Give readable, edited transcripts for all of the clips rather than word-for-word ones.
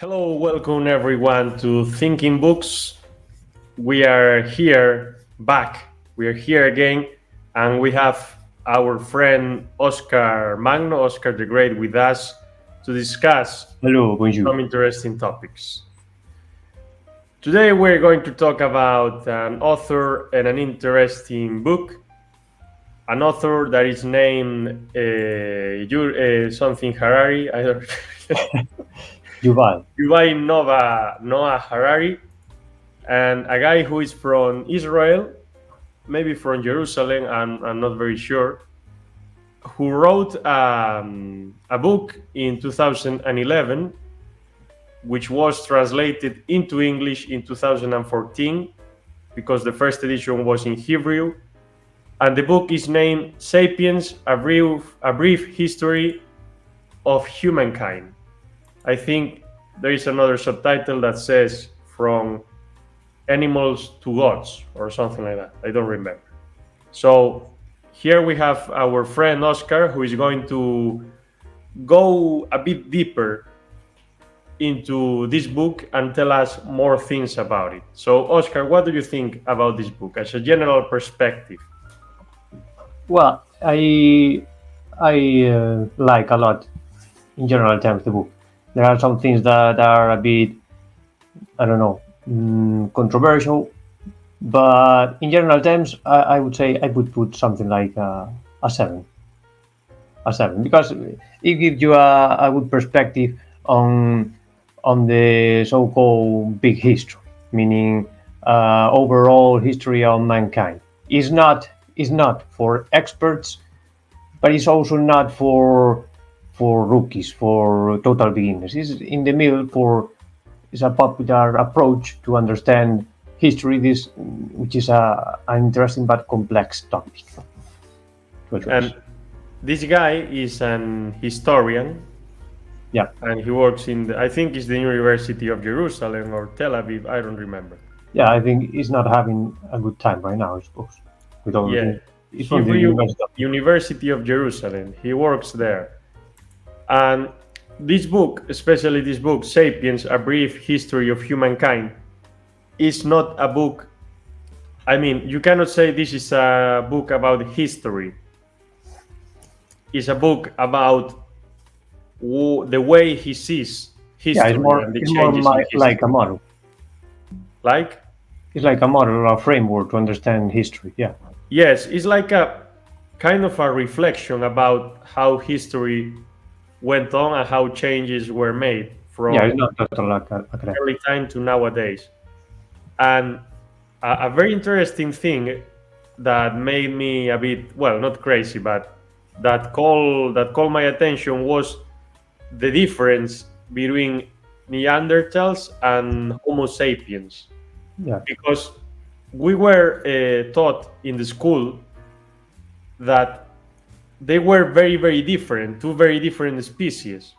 Hello, welcome everyone to Thinking Books. We are here back. We are here again, and we have our friend Oscar Magno, Oscar the Great, with us to discuss Hello, bonjour. some interesting topics. Today, we're going to talk about an author and an interesting book. An author that is named something Harari. I don't. Yuval. Yuval Noah Harari, and a guy who is from Israel, maybe from Jerusalem, I'm not very sure, who wrote a book in 2011, which was translated into English in 2014, because the first edition was in Hebrew. And the book is named Sapiens, a brief history of humankind. I think there is another subtitle that says From Animals to Gods or something like that. I don't remember. So here we have our friend Oscar, who is going to go a bit deeper into this book and tell us more things about it. So Oscar, what do you think about this book as a general perspective? Well, I like a lot, in general terms, the book. There are some things that are a bit, I don't know, controversial, but in general terms, I would say I would put something like a 7. A 7, because it gives you a good perspective on the so-called big history, meaning overall history of mankind. It's not for experts, but it's also not for rookies, for total beginners. It's in the middle. It's a popular approach to understand history, which is an interesting but complex topic to address. And this guy is an historian. Yeah. And he works I think it's the University of Jerusalem or Tel Aviv, I don't remember. Yeah, I think he's not having a good time right now, I suppose. With all He's from the University of Jerusalem. He works there. And this book, especially this book, Sapiens, A Brief History of Humankind, is not a book. I mean, you cannot say this is a book about history. It's a book about the way he sees history and the changes in history. Like a model. Like? It's like a model or framework to understand history, yeah. Yes, it's like a kind of a reflection about how history went on and how changes were made from it's not total academic. early time to nowadays. And a very interesting thing that made me a bit, well, not crazy, but that called my attention was the difference between Neanderthals and Homo sapiens. Yeah. Because we were taught in the school that they were very, very different, two very different species.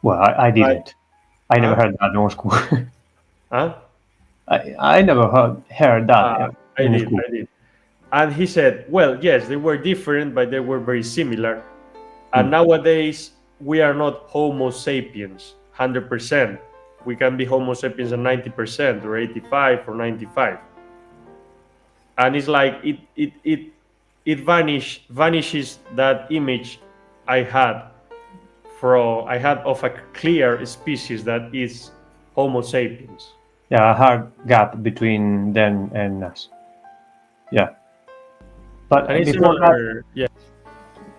Well, I didn't. I never heard that in school. Huh? I never heard that. I did. And he said, well, yes, they were different, but they were very similar. And nowadays, we are not Homo sapiens 100%. We can be Homo sapiens at 90% or 85 or 95. And it's like it vanishes that image I had of a clear species that is Homo sapiens. Yeah, a hard gap between them and us. Yeah. But before that,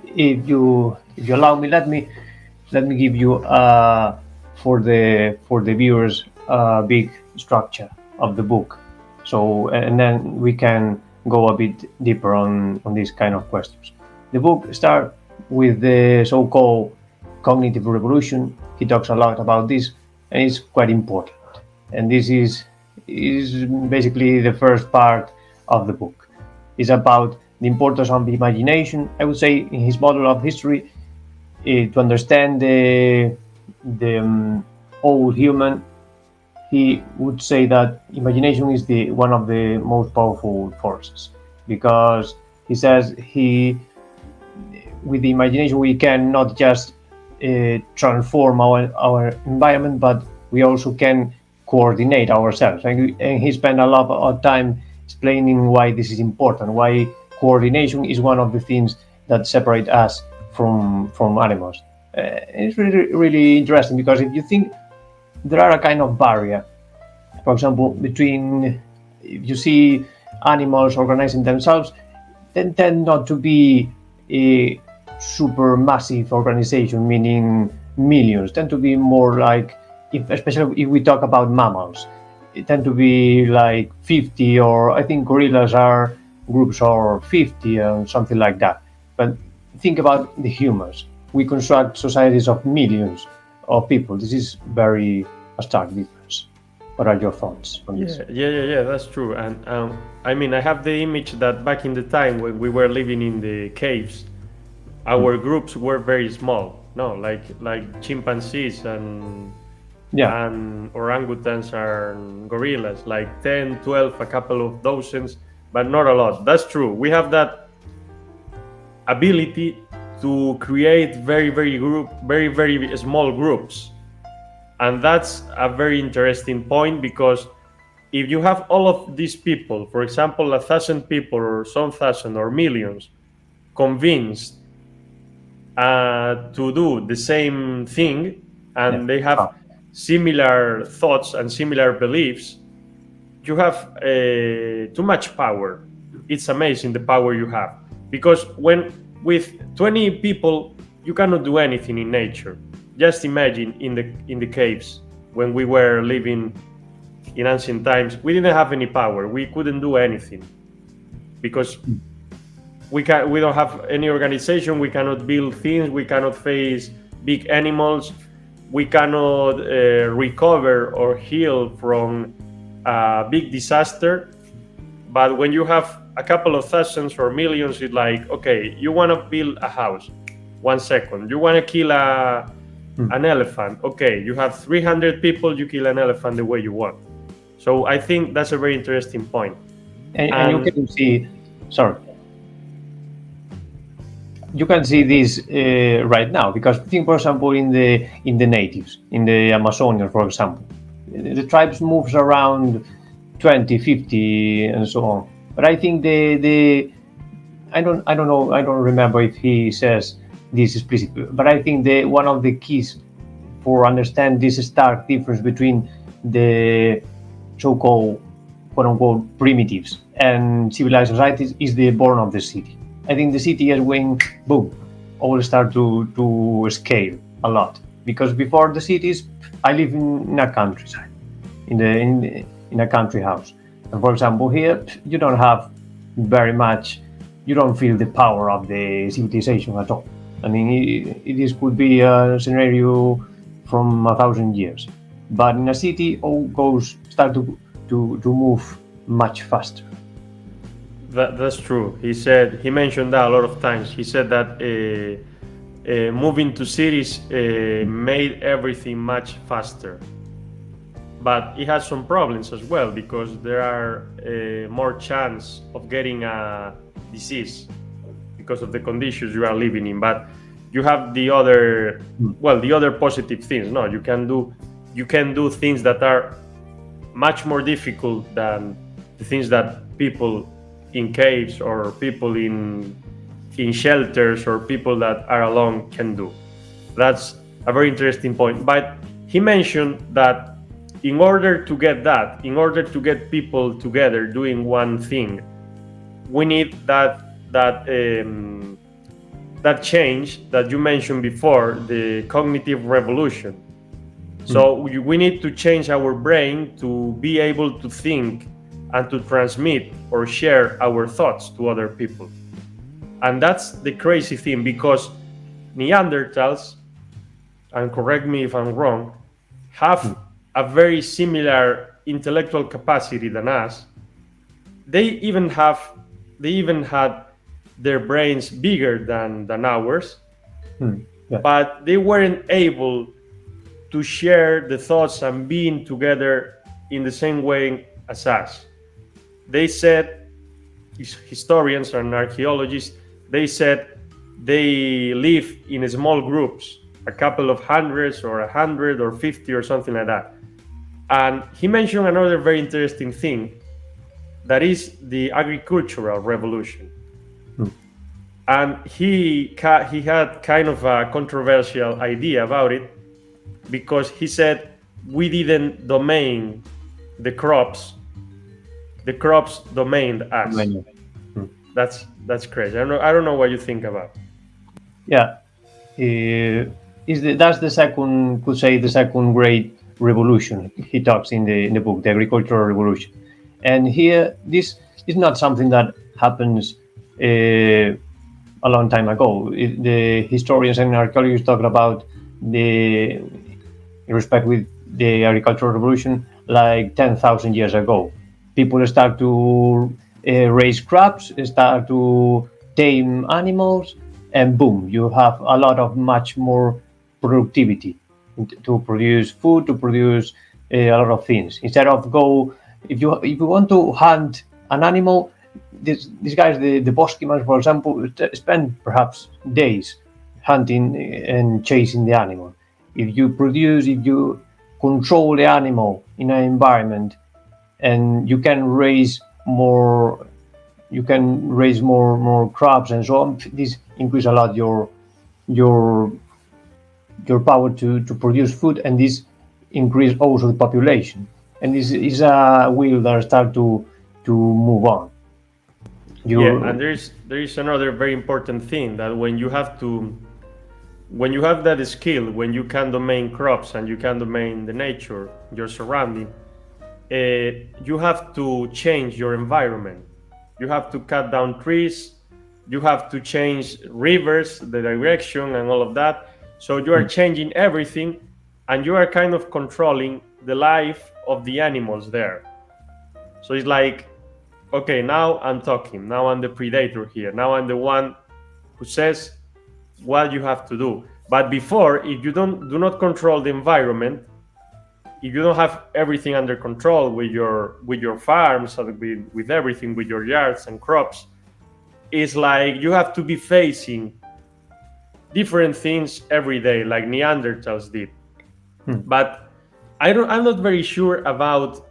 if you allow me, let me give you for the viewers a big structure of the book. So, and then we can go a bit deeper on these kind of questions. The book starts with the so-called cognitive revolution. He talks a lot about this, and it's quite important. And this is basically the first part of the book. It's about the importance of imagination. I would say in his model of history, to understand the old human, he would say that imagination is one of the most powerful forces, because he says with the imagination we can not just transform our environment, but we also can coordinate ourselves. And he spent a lot of time explaining why this is important, why coordination is one of the things that separate us from animals. It's really interesting, because if you think, there are a kind of barrier, for example, between, if you see animals organizing themselves, they tend not to be a super massive organization, meaning millions, tend to be more like, especially if we talk about mammals, it tend to be like 50, or I think gorillas are groups or 50 and something like that. But think about the humans. We construct societies of millions of people. This is very a stark difference. What are your thoughts on this? Yeah. That's true. And I mean, I have the image that back in the time when we were living in the caves, our groups were very small. No, like chimpanzees and orangutans and gorillas, like 10, 12, a couple of dozens, but not a lot. That's true. We have that ability to create very small groups. And that's a very interesting point, because if you have all of these people, for example, 1,000 people or some thousand or millions, convinced to do the same thing, and they have similar thoughts and similar beliefs, you have too much power. It's amazing the power you have, because when with 20 people you cannot do anything in nature. Just imagine in the caves when we were living in ancient times, we didn't have any power. We couldn't do anything because we don't have any organization. We cannot build things. We cannot face big animals. We cannot recover or heal from a big disaster. But when you have a couple of thousands or millions, it's like, okay, you want to build a house, 1 second. You want to kill an elephant. Okay, you have 300 people, you kill an elephant the way you want. So I think that's a very interesting point. And you can see, you can see this right now, because think, for example, in the natives, in the Amazonian, for example, the tribes moves around 20, 50, and so on. But I think I don't know, I don't remember if he says this explicitly, but I think one of the keys for understand this stark difference between the so-called quote-unquote primitives and civilized societies is the born of the city. I think the city is when boom, all start to scale a lot, because before the cities, I live in a countryside, in a country house, and for example here you don't have very much. You don't feel the power of the civilization at all. I mean, it could be a scenario from 1,000 years, but in a city, all start to move much faster. That's true. He mentioned that a lot of times. He said that moving to cities made everything much faster, but it has some problems as well, because there are more chance of getting a disease because of the conditions you are living in. But you have the other positive things. No, you can do things that are much more difficult than the things that people in caves or people in shelters or people that are alone can do. That's a very interesting point. But he mentioned that in order to get people together doing one thing, we need that change that you mentioned before, the cognitive revolution. So we need to change our brain to be able to think and to transmit or share our thoughts to other people. And that's the crazy thing, because Neanderthals, and correct me if I'm wrong, have a very similar intellectual capacity than us. They even had their brains bigger than ours, but they weren't able to share the thoughts and being together in the same way as us. They said, historians and archaeologists, they said they live in small groups, a couple of hundreds or 100 or 50 or something like that. And he mentioned another very interesting thing, that is the agricultural revolution. And he had kind of a controversial idea about it, because he said we didn't domain the crops domained us. That's crazy. I don't know what you think about. Yeah, that's the second, could say, the second great revolution he talks in the book, the agricultural revolution. And here, this is not something that happens a long time ago. The historians and archaeologists talk about the, in respect with the agricultural revolution, like 10,000 years ago. People start to raise crops, start to tame animals, and boom, you have a lot of much more productivity to produce food, to produce a lot of things. Instead of go, if you want to hunt an animal, these guys, the bosquimans, for example, spend perhaps days hunting and chasing the animal. If you control the animal in an environment, and you can raise more crops and so on, this increase a lot your power to produce food, and this increase also the population, and this is a wheel that start to move on. And there is another very important thing, that when you have that skill, when you can domain crops and you can domain the nature, your surrounding, you have to change your environment. You have to cut down trees, you have to change rivers, the direction and all of that. So you are changing everything, and you are kind of controlling the life of the animals there. So it's like, okay, now I'm talking, now I'm the predator here, now I'm the one who says what you have to do. But before, if you do not control the environment, if you don't have everything under control with your farms, with everything, with your yards and crops, it's like you have to be facing different things every day, like Neanderthals did. But I'm not very sure about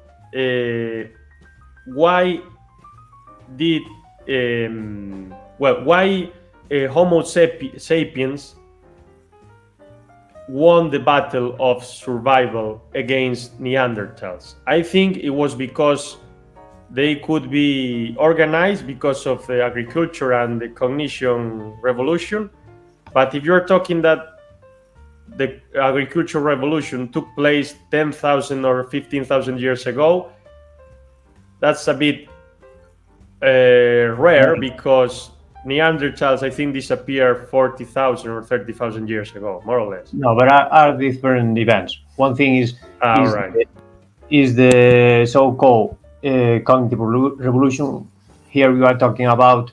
why did why Homo sapiens won the battle of survival against Neanderthals. I think it was because they could be organized because of the agriculture and the cognition revolution. But if you're talking that the agricultural revolution took place 10,000 or 15,000 years ago, that's a bit rare, because Neanderthals, I think, disappeared 40,000 or 30,000 years ago, more or less. No, but are different events. One thing is the so-called cognitive revolution. Here we are talking about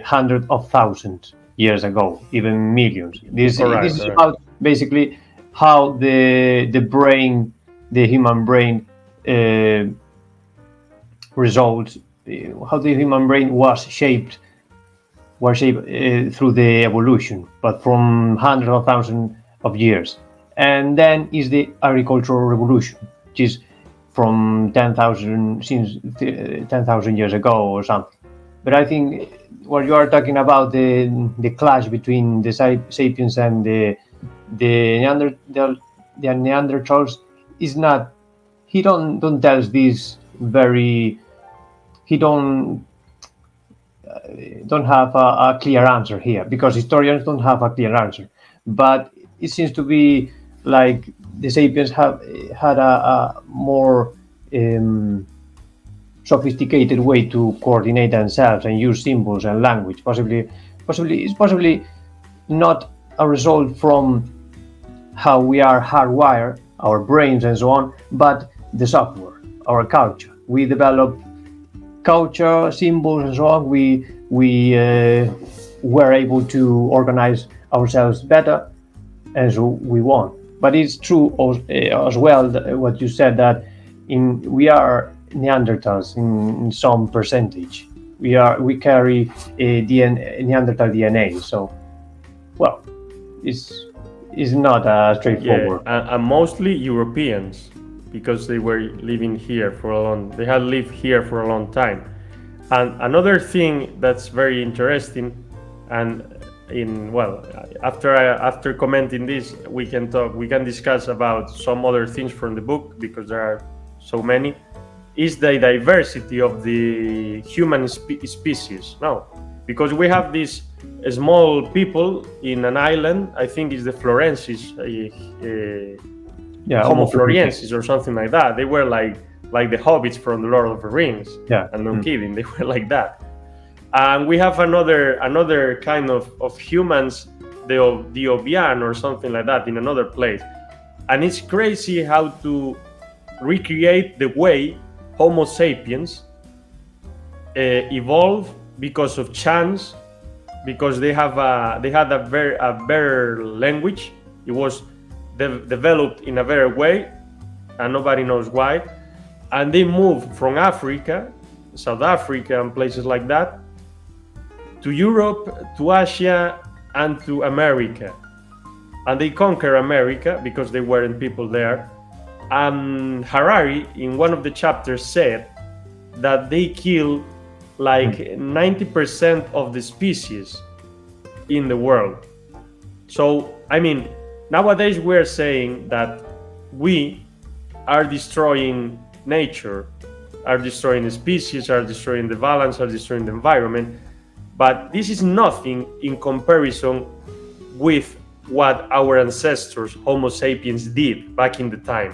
hundreds of thousands years ago, even millions. This is about basically how the brain, the human brain, results, how the human brain was shaped through the evolution, but from hundreds of thousands of years. And then is the agricultural revolution, which is from 10,000 years ago or something. But I think what you are talking about, the clash between the sapiens and the Neanderthals, is not. He don't tell us this very. He don't have a clear answer here, because historians don't have a clear answer. But it seems to be like the sapiens had a more sophisticated way to coordinate themselves and use symbols and language. Possibly not a result from how we are hardwired, our brains and so on, but the software, our culture. We develop culture, symbols, and so on. We were able to organize ourselves better, and so we won. But it's true as well what you said, that we are Neanderthals in some percentage. We carry a Neanderthal DNA. So, well, it's not straightforward. And mostly Europeans. because they were living here for a long. They had lived here for a long time. And another thing that's very interesting, and after commenting this, we can discuss about some other things from the book, because there are so many, is the diversity of the human species. No, because we have these small people in an island. I think it's the Florensis, Homo floriensis or something like that. They were like the hobbits from the Lord of the Rings. Yeah, and no kidding, they were like that. And we have another kind of humans, the Obian or something like that, in another place. And it's crazy how to recreate the way Homo sapiens evolved because of chance, because they had a better language. It was developed in a better way, and nobody knows why. And they moved from Africa, South Africa, and places like that, to Europe, to Asia, and to America. And they conquered America because there weren't people there. And Harari, in one of the chapters, said that they killed like 90% of the species in the world. So, I mean, nowadays we're saying that we are destroying nature, are destroying the species, are destroying the balance, are destroying the environment. But this is nothing in comparison with what our ancestors, Homo sapiens, did back in the time.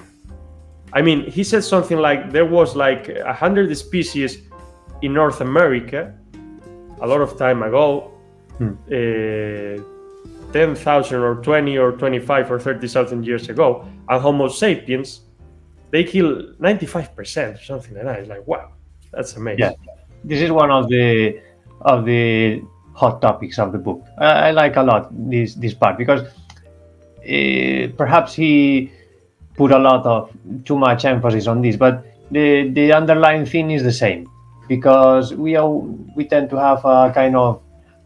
I mean, he said something like there was like 100 species in North America a lot of time ago, 10,000 or 20 or 25 or 30,000 years ago, and Homo sapiens, they kill 95% or something like that. It's like, wow, that's amazing. Yeah, this is one of the hot topics of the book. I like a lot this part, because perhaps he put a lot of too much emphasis on this, but the underlying thing is the same, because we tend to have a kind of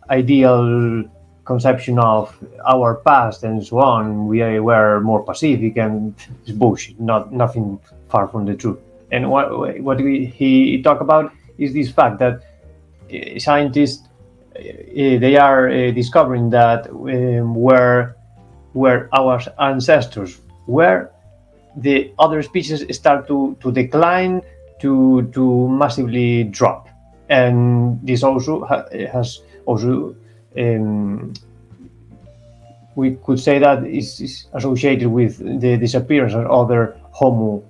ideal conception of our past and so on. We were more Pacific, and it's bullshit, nothing far from the truth. And what he talked about is this fact that scientists they are discovering that where our ancestors were, the other species start to decline, to massively drop. And this also has we could say that is associated with the disappearance of other Homo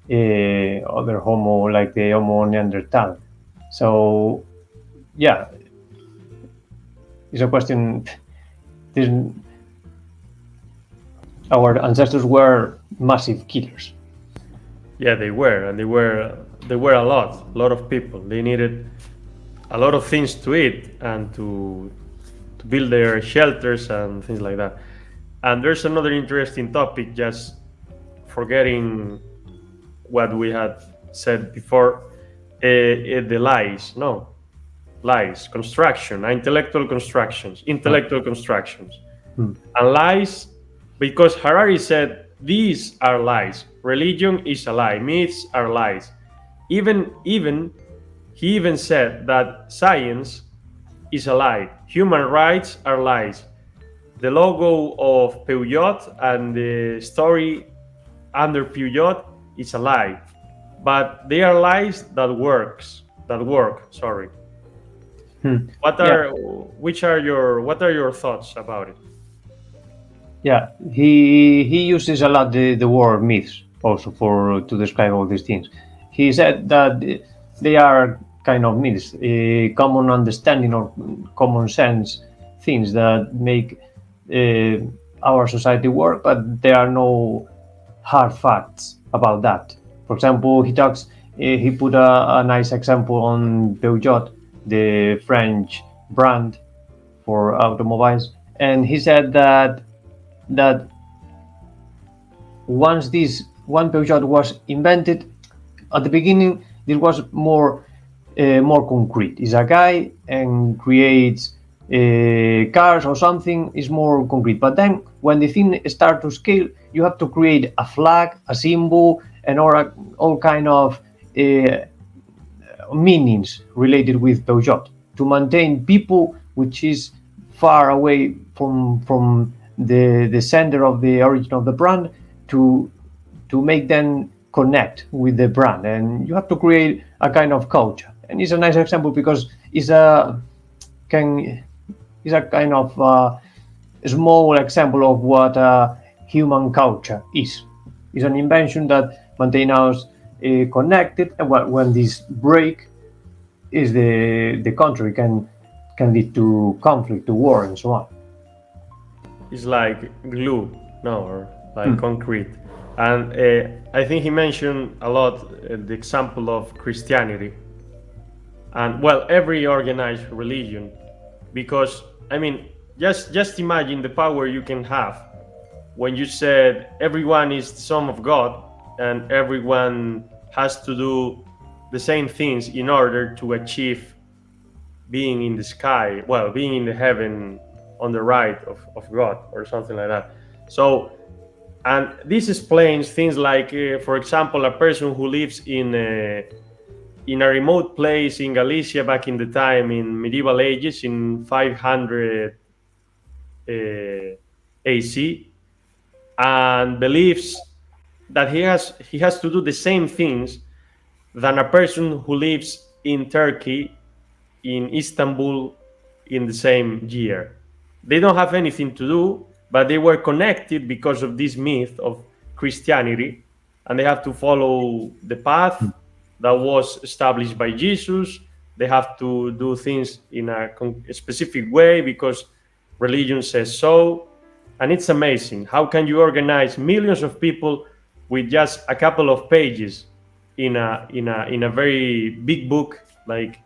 like the Homo Neanderthal. So yeah, it's a question. Our ancestors were massive killers. Yeah, they were, and they were a lot of people. They needed a lot of things to eat and to build their shelters and things like that. And there's another interesting topic, just forgetting what we had said before, the lies, construction, intellectual constructions. And lies, because Harari said these are lies. Religion is a lie. Myths are lies. He even said that science is a lie. Human rights are lies. The logo of Peugeot and the story under Peugeot is a lie. But they are lies that work. Sorry. What are your thoughts about it? Yeah, he uses a lot the word myths also to describe all these things. He said that they are kind of myths, common understanding or common sense things that make our society work, but there are no hard facts about that. For example, he put a nice example on Peugeot, the French brand for automobiles, and he said that once this one Peugeot was invented, at the beginning this was more concrete. It's a guy and creates cars or something is more concrete. But then when the thing starts to scale, you have to create a flag, a symbol, and all kind of meanings related with those jobs to maintain people, which is far away from the center of the origin of the brand, to make them connect with the brand. And you have to create a kind of culture. And it's a nice example because it's a can is a kind of small example of what human culture is. It's an invention that maintains us connected, and when this break is the country can lead to conflict, to war, and so on. It's like glue, no, or like concrete. And I think he mentioned a lot the example of Christianity. And well, every organized religion, because I mean, just imagine the power you can have when you said everyone is the son of God and everyone has to do the same things in order to achieve being in the sky, well, being in the heaven on the right of God or something like that. So, and this explains things like, for example, a person who lives in a remote place in Galicia back in the time in medieval ages in 500 AC, and believes that he has to do the same things than a person who lives in Turkey, in Istanbul, in the same year. They don't have anything to do, but they were connected because of this myth of Christianity, and they have to follow the path that was established by Jesus. They have to do things in a specific way because religion says so. And it's amazing. How can you organize millions of people with just a couple of pages in a very big book like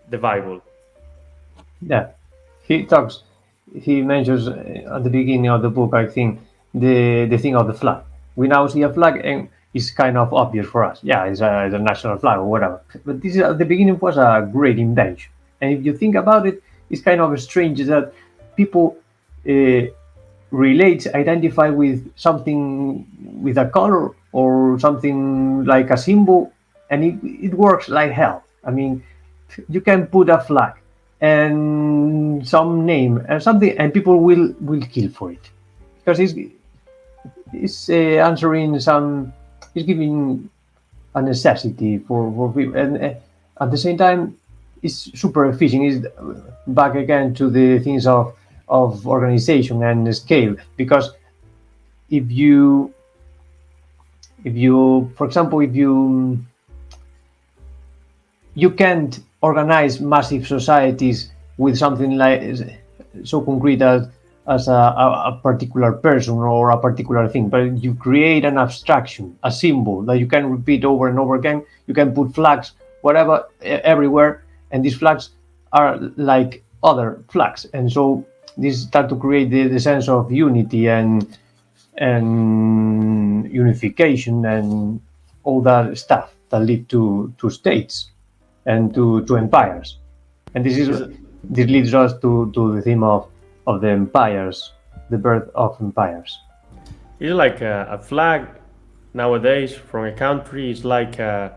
the Bible? Yeah, he talks. He mentions at the beginning of the book, I think, the thing of the flag. We now see a flag, and it's kind of obvious for us. Yeah, it's a national flag or whatever. But this at the beginning was a great invention. And if you think about it, it's kind of strange that people relate, identify with something, with a color or something like a symbol, and it works like hell. I mean, you can put a flag and some name and something, and people will kill for it because it's answering some, it's giving a necessity for people, and at the same time it's super efficient. It's back again to the things of organization and scale, because if you for example, if you can't organize massive societies with something like so concrete as a particular person or a particular thing, but you create an abstraction, a symbol that you can repeat over and over again. You can put flags whatever everywhere, and these flags are like other flags, and so this start to create the sense of unity and unification and all that stuff that lead to states and to empires. And this leads us to the theme of the empires, the birth of empires. It's like a flag nowadays from a country is like a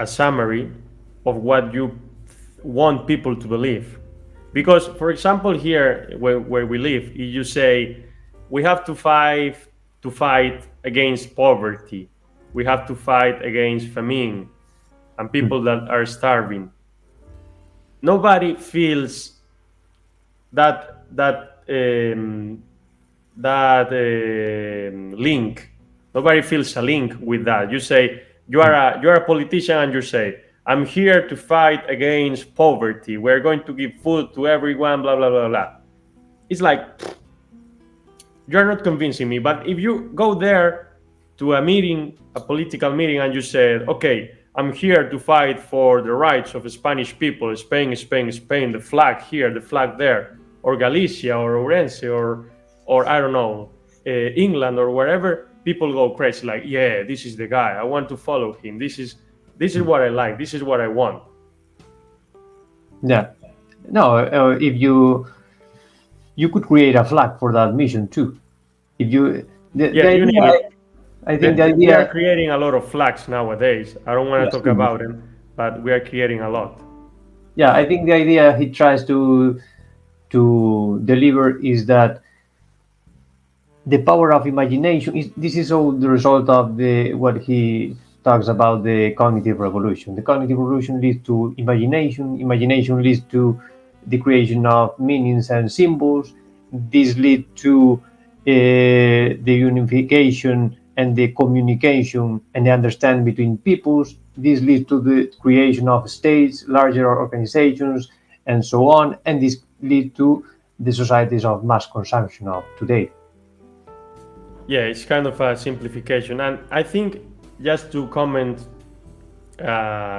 summary of what you want people to believe. Because, for example, here where we live, you say we have to fight against poverty, we have to fight against famine and people that are starving. Nobody feels that link. Nobody feels a link with that. You say you are a politician and you say I'm here to fight against poverty. We're going to give food to everyone. Blah blah blah blah. It's like you're not convincing me. But if you go there to a meeting, a political meeting, and you said, okay, I'm here to fight for the rights of the Spanish people, Spain, Spain, Spain, the flag here, the flag there, or Galicia, or Orense, or I don't know, England, or wherever, people go crazy, like, yeah, this is the guy. I want to follow him. This is what I like. This is what I want. Yeah. No, if you you could create a flag for that mission too. If you the Yeah, you idea, name it. I think the We are idea, creating a lot of flags nowadays. I don't want to yes, talk about it, but we are creating a lot. yeah, I think the idea he tries to deliver is that the power of imagination is, this is all the result of the what he talks about, the cognitive revolution. The cognitive revolution leads to imagination. Imagination leads to the creation of meanings and symbols. This leads to the unification and the communication and the understanding between peoples. This leads to the creation of states, larger organizations, and so on. And this leads to the societies of mass consumption of today. Yeah, it's kind of a simplification. And I think, just to comment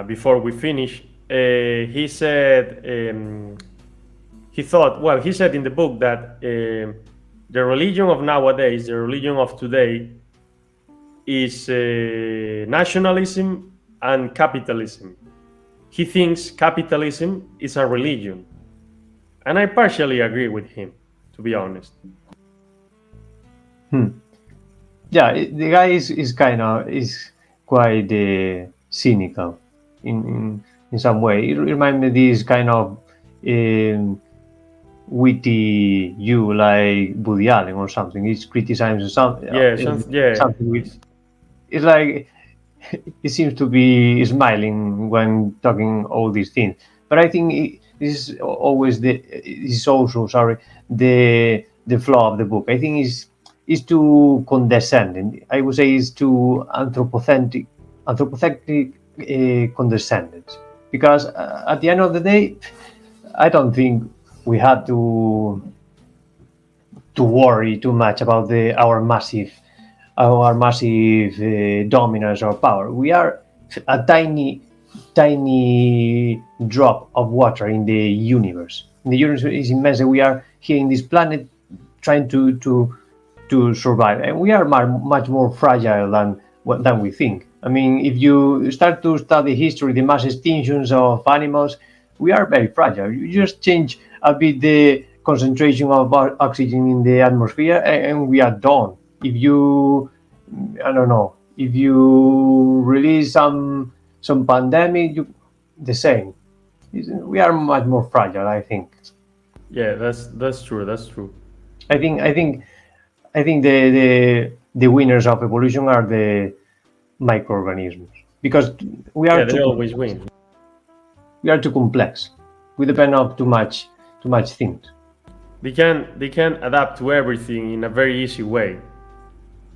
before we finish, he said, he said in the book that the religion of nowadays, the religion of today, is nationalism and capitalism. He thinks capitalism is a religion. And I partially agree with him, to be honest. Yeah, the guy is kind of is quite cynical in some way. It reminds me of this kind of witty you like Woody Allen or something. He's criticizing something. Yeah, Something with. It's like he seems to be smiling when talking all these things. But I think this is always is also the flaw of the book. I think is too condescending. I would say is too anthropocentric condescending, because at the end of the day, I don't think we have to worry too much about our massive dominance or power. We are a tiny drop of water in the universe. The universe is immense. We are here in this planet trying to survive, and we are much more fragile than we think. I mean, if you start to study history, the mass extinctions of animals, we are very fragile. You just change a bit the concentration of oxygen in the atmosphere, and we are done. If you, I don't know, if you release some pandemic, the same. We are much more fragile, I think. Yeah, that's true. That's true. I think the winners of evolution are the microorganisms, because we are they always win. We are too complex. We depend on too much things. They can adapt to everything in a very easy way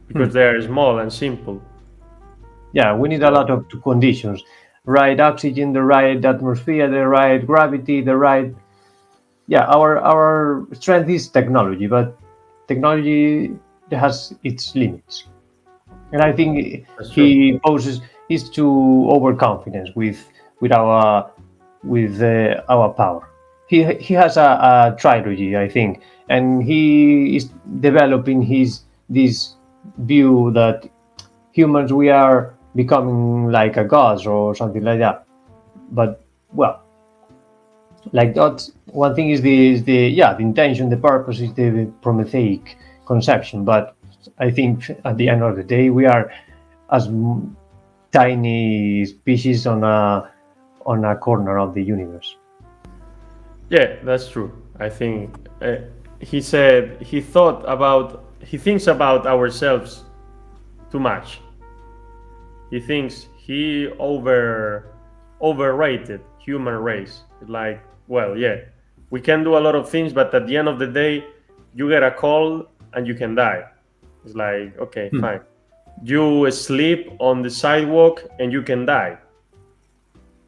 because they are small and simple. Yeah, we need a lot of conditions: right oxygen, the right atmosphere, the right gravity, the right. Yeah, our strength is technology, but technology has its limits, and I think he poses is too overconfidence with our power. He has a trilogy, I think, and he is developing this view that humans, we are becoming like a gods or something like that. But well, like that, one thing is the intention, the purpose is the Prometheic conception, but I think at the end of the day we are as tiny species on a corner of the universe. Yeah, that's true. I think he said he thinks about ourselves too much. He thinks he overrated human race. Like, well, yeah, we can do a lot of things, but at the end of the day, you get a cold and you can die. It's like, okay, fine. You sleep on the sidewalk and you can die.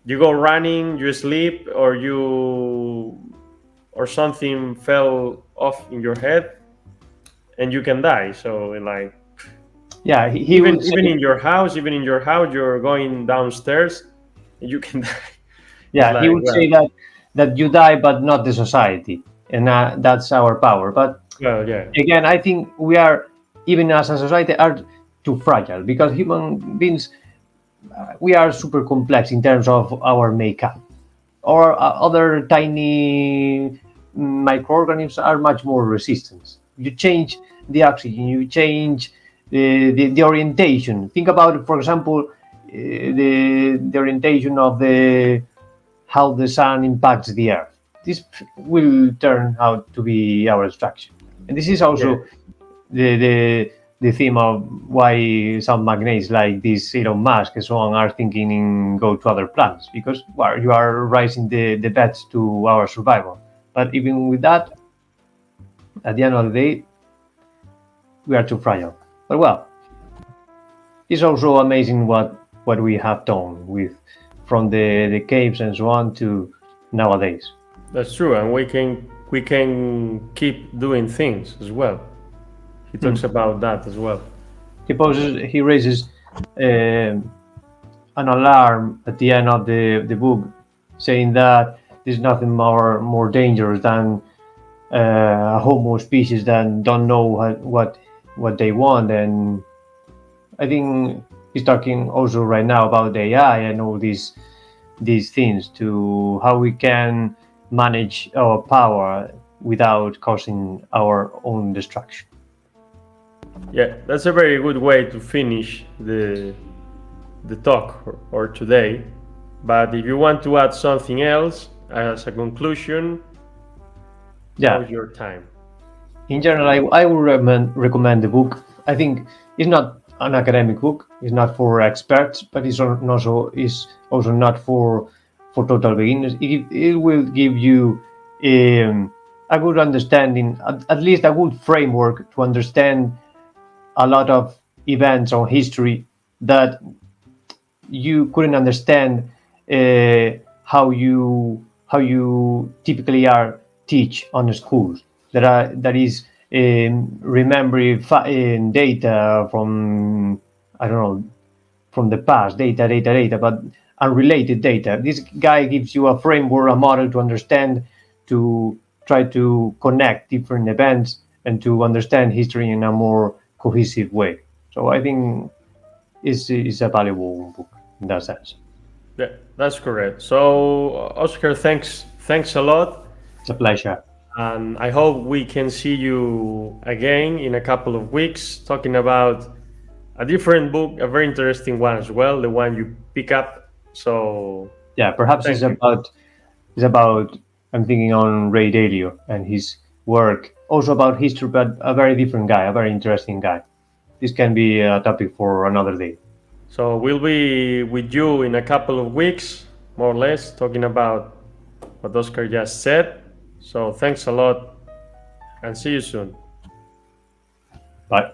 You go running, you sleep, or something fell off in your head, and you can die. So like, yeah, even in your house, you're going downstairs, and you can die. Yeah, he would say that you die, but not the society, and that's our power. But again, I think we are, even as a society, are too fragile, because human beings, we are super complex in terms of our makeup, or other tiny microorganisms are much more resistant. You change the oxygen, you change the orientation. Think about, for example, the orientation of how the sun impacts the earth. This will turn out to be our structure, and this is also the theme of why some magnates like this Elon Musk and so on are thinking in go to other planets, because well, you are raising the bets to our survival. But even with that, at the end of the day, we are too fragile. But well, it's also amazing what we have done with from the caves and so on to nowadays. That's true, and we can keep doing things as well. He talks about that as well. He raises an alarm at the end of the book, saying that there's nothing more dangerous than a Homo species that don't know what they want. And I think he's talking also right now about the AI and all these things, to how we can manage our power without causing our own destruction. Yeah, that's a very good way to finish the talk or today. But if you want to add something else as a conclusion, now's your time. In general, I would recommend the book. I think it's not an academic book. It's not for experts, but it's also not for total beginners. It will give you a good understanding, at least a good framework to understand a lot of events or history that you couldn't understand how you typically are teach on the schools. That is remembering data from, I don't know, from the past, data, but unrelated data. This guy gives you a framework, a model to understand, to try to connect different events and to understand history in a more cohesive way. So I think it's a valuable book in that sense. Yeah, that's correct. So Oscar, thanks a lot. It's a pleasure. And I hope we can see you again in a couple of weeks talking about a different book, a very interesting one as well, the one you pick up. So yeah, perhaps it's about I'm thinking on Ray Dalio and his work, also about history, but a very different guy, a very interesting guy. This can be a topic for another day. So we'll be with you in a couple of weeks, more or less, talking about what Oscar just said. So thanks a lot and see you soon. Bye.